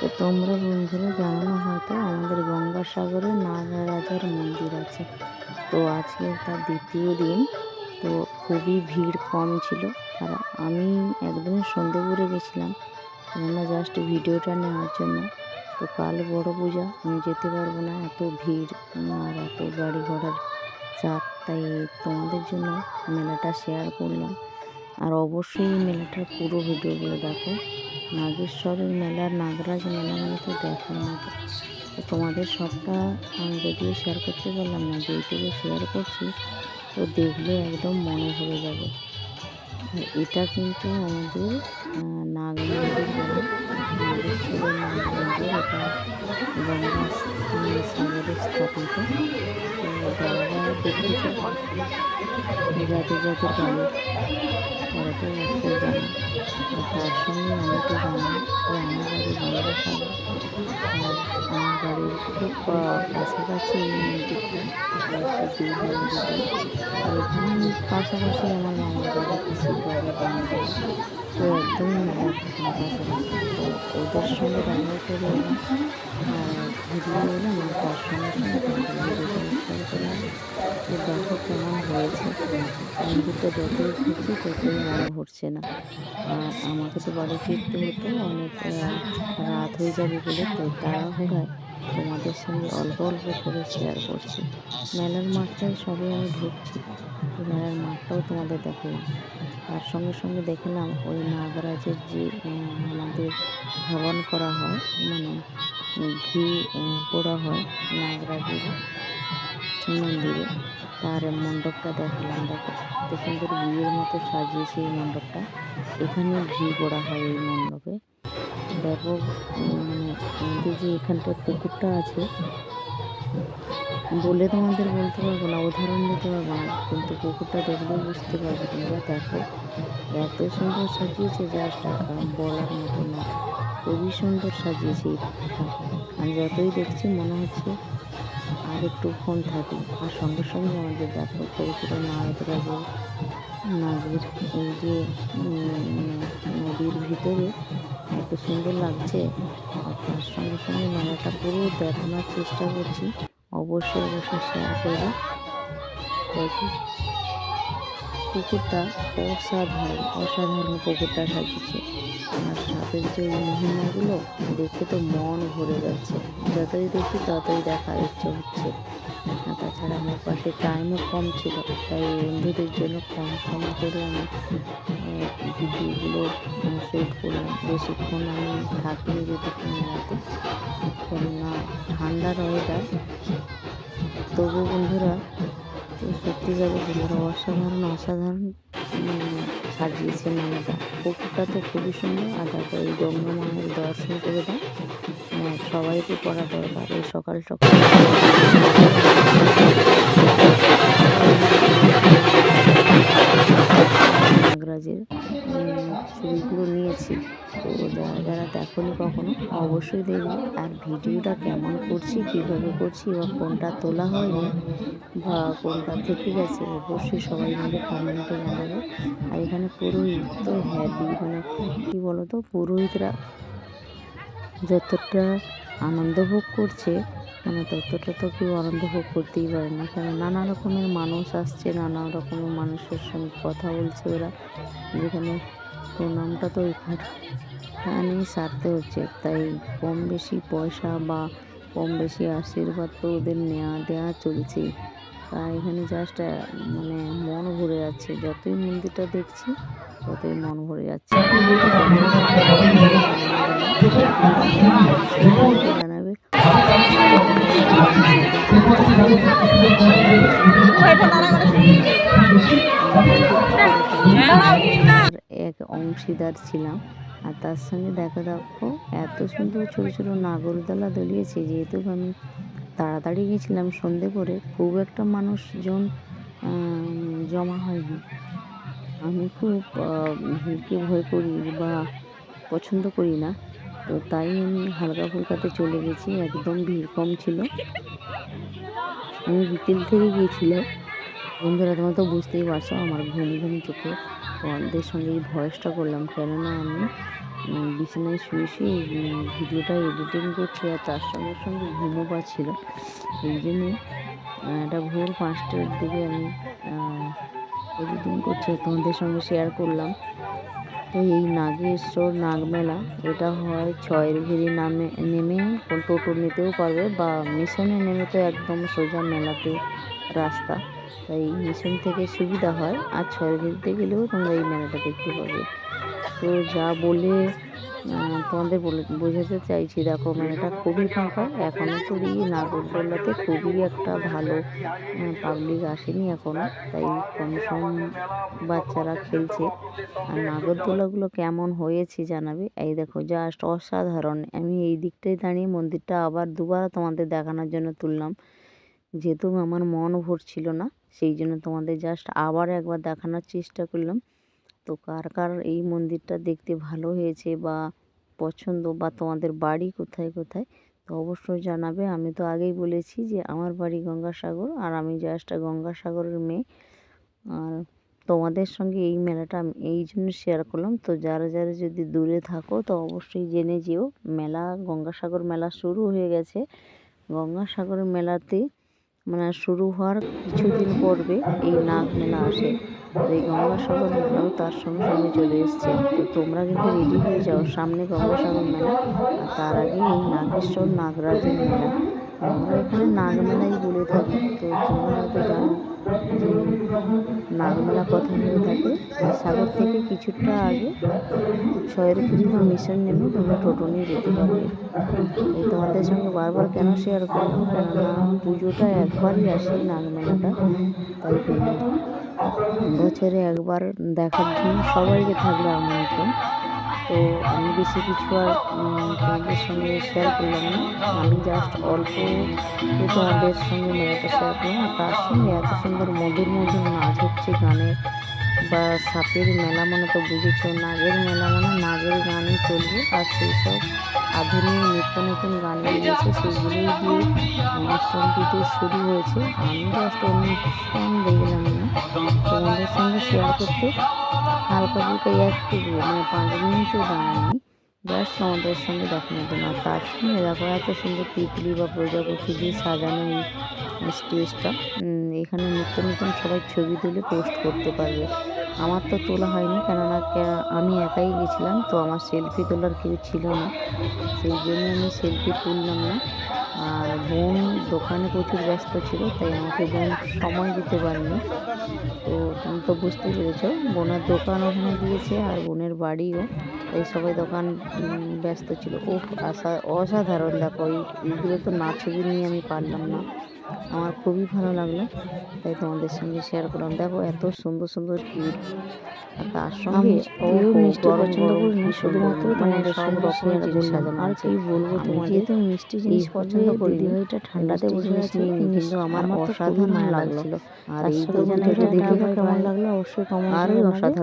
তো তোমরা বন্ধুরা জানো না হয়তো আমাদের গঙ্গাসাগরে নাগরাজার মন্দির আছে। তো আজকে তার দ্বিতীয় দিন। তো খুবই ভিড় কম ছিল। আর আমি একদমই সন্ধে করে গেছিলাম, কেননা জাস্ট ভিডিওটা নেওয়ার জন্য। তো কাল বড় পূজা, আমি যেতে পারবো না, এত ভিড় আর এত গাড়ি ঘোড়ার চাপ। তাই তোমাদের জন্য মেলাটা শেয়ার করলাম। আর অবশ্যই মেলাটার পুরো ভিডিওগুলো দেখো। নাগেশ্বরের মেলা, নাগরাজ মেলা মানে তো দেখার মতো। তো তোমাদের সবটা যদিও শেয়ার করতে পারলাম না, যেইটুকু শেয়ার করছি তো দেখলে একদম মনে ভরে যাবে। আর এটা কিন্তু আমাদের নাগ মন্দির বলে, নাগেশ্বরের নাগ মন্দির। এটা গঙ্গা সাগরে স্থাপিত। তো যারা দেখতে চায়, যাদের যাদের বাড়ি তারা তো অবশ্যই জানে। আর তার সঙ্গে আমি তো জানি যে আমার বাড়ি গঙ্গাসাগর। আর আমার বাড়ির খুব কাছাকাছি এই মন্দিরটা, বেশি দূর হয়ে যেতে। আর এখানে পাশাপাশি আমার মামার বাড়ি, পিসির বাড়ি, বন্ধুরা তো একদমই মেলার পাশাপাশি। তো ওদের সঙ্গে দেখা করে এলাম আর ভিডিও এলাম, আর তার সঙ্গে সঙ্গে তোমাদের ভিডিওটা শেয়ার করলাম। তো দেখো কেমন হয়েছে। মন্দিরটা যতই ঘুরছি ততই মনে ভরছে না। আর আমাকে তো বাড়ি ফিরতে হতো, অনেক রাত হয়ে যাবে বলে। তো তাড়াহুড়ায় তোমাদের সঙ্গে অল্প অল্প করে শেয়ার করছি। মেলার মাঠটায় সবে আমি ঢুকছি, তো মেলার মাঠটাও তোমাদের দেখালাম। তার সঙ্গে সঙ্গে দেখলাম ওই নাগরাজের যে আমাদের হবন করা হয়, মানে ঘি পোড়া হয় নাগরাজের মন্দিরে, তার মণ্ডপটা দেখালাম। দেখো কত সুন্দর বিয়ের মতো সাজিয়েছে এই মণ্ডপটা। এখানে ঘি পোড়া হয় এই মণ্ডপে। দেখো মানে আমাদের যে এখানটায় পুকুরটা আছে, বলে তোমাদের বলতে পারবো না, উদাহরণ দিতে পারবো না, কিন্তু পুকুরটা দেখলেই বুঝতে পারবে তোমরা। দেখো এত সুন্দর সাজিয়েছে, জাস্ট বলার মতো না। খুবই সুন্দর সাজিয়েছে এই পুকুরটা। আমি যতই দেখছি মনে হচ্ছে আর একটুক্ষণ থাকি। আর সঙ্গে সঙ্গে আমাদের দেখো ছোটো ছোটো নাগরাজের নাগের এই যে নদীর ভিতরে এত সুন্দর লাগছে। আর তার সঙ্গে সঙ্গে মেলাটা পুরো দেখানোর চেষ্টা করছি। অবশ্যই অবশ্যই শেয়ার করবে। দেখো পুকুরটা অসাধারণ অসাধারণ পুকুরটা সাজিয়েছে। আর সাপের যে মোহনাগুলো দেখে তো মন ভরে যাচ্ছে, যতই দেখি ততই দেখার ইচ্ছে হচ্ছে। আর তাছাড়া আমার পাশে টাইমও কম ছিল, তাই বন্ধুদের জন্য কম কম করে আমি ভিডিওগুলো শ্যুট করলাম। বেশিক্ষণ আমি থাকিনি যেটুকু মেলাতে, কেননা ঠান্ডার ওয়েদার। তবু বন্ধুরা তো সত্যিকারে বন্ধুরা অসাধারণ অসাধারণ সাজিয়েছে মেলাটা। পুকুরটা তো খুবই সুন্দর। আর তারপর এই গঙ্গা মায়ের দর্শন করে দাও, সবাইকে করা দরকার এই সকাল সকাল। নাগরাজের ছবিগুলো নিয়েছি, তো যারা যারা দেখোনি কখনো অবশ্যই দেখবে। আর ভিডিওটা কেমন করছি, কীভাবে করছি, বা কোনটা তোলা হয়নি বা কোনটা থেকে গেছে, অবশ্যই সবাই মিলে কমেন্টে জানাবে। আর এখানে পুরোহিত তো হ্যাভি, মানে কী বলো তো, পুরোহিতরা যতটা আনন্দ ভোগ করছে, মানে ততটা তো কেউ আনন্দ ভোগ করতেই পারে না। কারণ নানা রকমের মানুষ আসছে, নানা রকমের মানুষের সঙ্গে কথা বলছে ওরা। যেখানে প্রণামটা তো এখানেই সারতে হচ্ছে, তাই কম বেশি পয়সা বা কম বেশি আশীর্বাদ তো ওদের নেওয়া দেওয়া চলছেই। তাই এখানে জাস্ট মানে মন ভরে যাচ্ছে, যতই মন্দিরটা দেখছি ততই মন ভরে যাচ্ছে। জানাবে এক অংশীদার ছিলাম। আর তার সঙ্গে দেখো এত সুন্দর ছোটো ছোটো নাগরদোলা দলিয়েছে। যেহেতু আমি তাড়াতাড়ি গেছিলাম সন্ধে করে, খুব একটা মানুষজন জমা হয়নি। আমি খুব ভিড়কে ভয় করি বা পছন্দ করি না, তো তাই আমি হালকা ফুলকাতে চলে গেছি, একদম ভিড় কম ছিল। আমি বিকেল থেকে গিয়েছিলাম বন্ধুরা, তোমরা তো বুঝতেই পারছো আমার ঘুম ঘুম চোখে তোমাদের সঙ্গে এই ভয়েসটা করলাম, কেননা আমি বিছানায় শুয়ে শুয়ে ভিডিওটা এডিটিং করছি, আর তার সঙ্গে সঙ্গে ঘুমও পাচ্ছিল। এই জন্যে এটা ভোর 5টার দিকে আমি এডিটিং করছি, তোমাদের সঙ্গে শেয়ার করলাম। তো এই নাগেশ্বর নাগমেলা এটা হয় ছয়েরঘেরি নেমে টোটো নিতেও পারবে, বা মিশনে নেমে তো একদম সোজা মেলাতে রাস্তা, তাই মিশন থেকে সুবিধা হয়। আর ছয়েরঘেরিতে গেলেও তোমরা এই মেলাটা দেখতে পাবে। তো যা বলে তোমাদের বোঝাতে চাইছি, দেখো মেলাটা খুবই ফাঁকা এখনও। তো এই নাগরদোলাতে খুবই একটা ভালো পাবলিক আসেনি এখনও, তাই কম সম বাচ্চারা খেলছে। আর নাগরদোলাগুলো কেমন হয়েছে জানাবে। এই দেখো জাস্ট অসাধারণ। আমি এই দিকটায় দাঁড়িয়ে মন্দিরটা আবার দুবার তোমাদের দেখানোর জন্য তুললাম, যেহেতু আমার মন ভরছিল না, সেই জন্য তোমাদের জাস্ট আবার একবার দেখানোর চেষ্টা করলাম। তো কার কার এই মন্দিরটা দেখতে ভালো হয়েছে বা পছন্দ, বা তোমাদের বাড়ি কোথায় কোথায়, তো অবশ্যই জানাবে। আমি তো আগেই বলেছি যে আমার বাড়ি গঙ্গাসাগর, আর আমি জাস্ট গঙ্গাসাগরের মেয়ে। আর তোমাদের সঙ্গে এই মেলাটা আমি এই জন্য শেয়ার করলাম। তো যারা যারা যদি দূরে থাকো তো অবশ্যই জেনে যেও, মেলা গঙ্গাসাগর মেলা শুরু হয়ে গেছে। গঙ্গাসাগরের মেলাতে মানে শুরু হওয়ার কিছুদিন পূর্বে এই নাগ মেলা আসে, তো এই গঙ্গাসাগর মেলাও তার সঙ্গে সঙ্গে চলে এসছে। তো তোমরা কিন্তু রেডি হয়ে যাও, সামনে গঙ্গাসাগর মেলা, আর তার আগে এই নাগেশ্বর নাগরাজের মেলা। আমরা এখানে নাগ মেলাই বলে থাকি। তো তোমরা হয়তো জানো যে নাগমেলা কোথায় হয়ে থাকে। সাগর থেকে কিছুটা আগে ছয়েরঘেরি বা মিশন নেমে তোমরা টোটো নিয়ে যেতে পারবে। এই তোমাদের সঙ্গে বারবার কেন শেয়ার করলাম, কেননা পুজোটা একবারই আসে নাগমেলাটা, তাই বছরে একবার দেখার জন্য সবাইকে থাকলে আমন্ত্রণ। তো আমি বেশি কিছু আর তোমাদের সঙ্গে শেয়ার করলাম না, আমি জাস্ট অল্প তোমাদের সঙ্গে মেলাটা শেয়ার করলাম। আর তার সঙ্গে এত সুন্দর মধুর মধুর নাচ হচ্ছে গানের, বা সাপের মেলা মানে তো বুঝেছ, নাগের মেলা মানে নাগের গানই চলবে। আর সেই সব আধুনিক নিত্য নতুন গান বেরিয়েছে, সেইগুলোই দিয়ে অনুষ্ঠানটিতে শুরু হয়েছে। আমি জাস্ট অনুষ্ঠান দেখলাম না, তোমাদের সঙ্গে শেয়ার করতে হালকা ফুলকা একটু মানে 5 মিনিটও দাঁড়ায়নি, জাস্ট তোমাদের সঙ্গে দেখানোর জন্য। আর তার সঙ্গে দেখো এত সুন্দর তিতলি বা প্রজাপতি দিয়ে সাজানো এই স্টেজটা। এখানে নিত্য নতুন সবাই ছবি তুলে পোস্ট করতে পারবে। আমার তো তোলা হয়নি, কেননা আমি একাই গেছিলাম, তো আমার সেলফি তোলার কেউ ছিল না, সেই জন্য আমি সেলফি তুললাম না। আর বোন দোকানে প্রচুর ব্যস্ত ছিল, তাই আমাকে বোন সময় দিতে পারেনি। তো তুমি তো বুঝতেই পেরেছো, বোনের দোকান ওখানে দিয়েছে আর বোনের বাড়িও, তাই সবাই দোকান ব্যস্ত ছিল। ও অসাধারণ। দেখো এইগুলো তো না ছবি নিয়ে আমি পারলাম না, আমার খুবই ভালো লাগলো, তাই তোমাদের সঙ্গে শেয়ার করলাম। দেখো এত সুন্দর সুন্দর কিউট, আর তার সঙ্গে মিষ্টি পছন্দ করি না, শুধুমাত্র তোমাদের সব রকমের জিনিস সাজানো। আর কি বলবো, তোমার যেহেতু মিষ্টি জিনিস পছন্দ করি, হয়তো ঠান্ডাতে জিনিস নিয়ে নিই, কিন্তু আমার অসাধারণ লাগছিল। আর এই ভিডিওটা দেখে কেমন লাগলো অবশ্যই কমেন্ট করে জানাবে।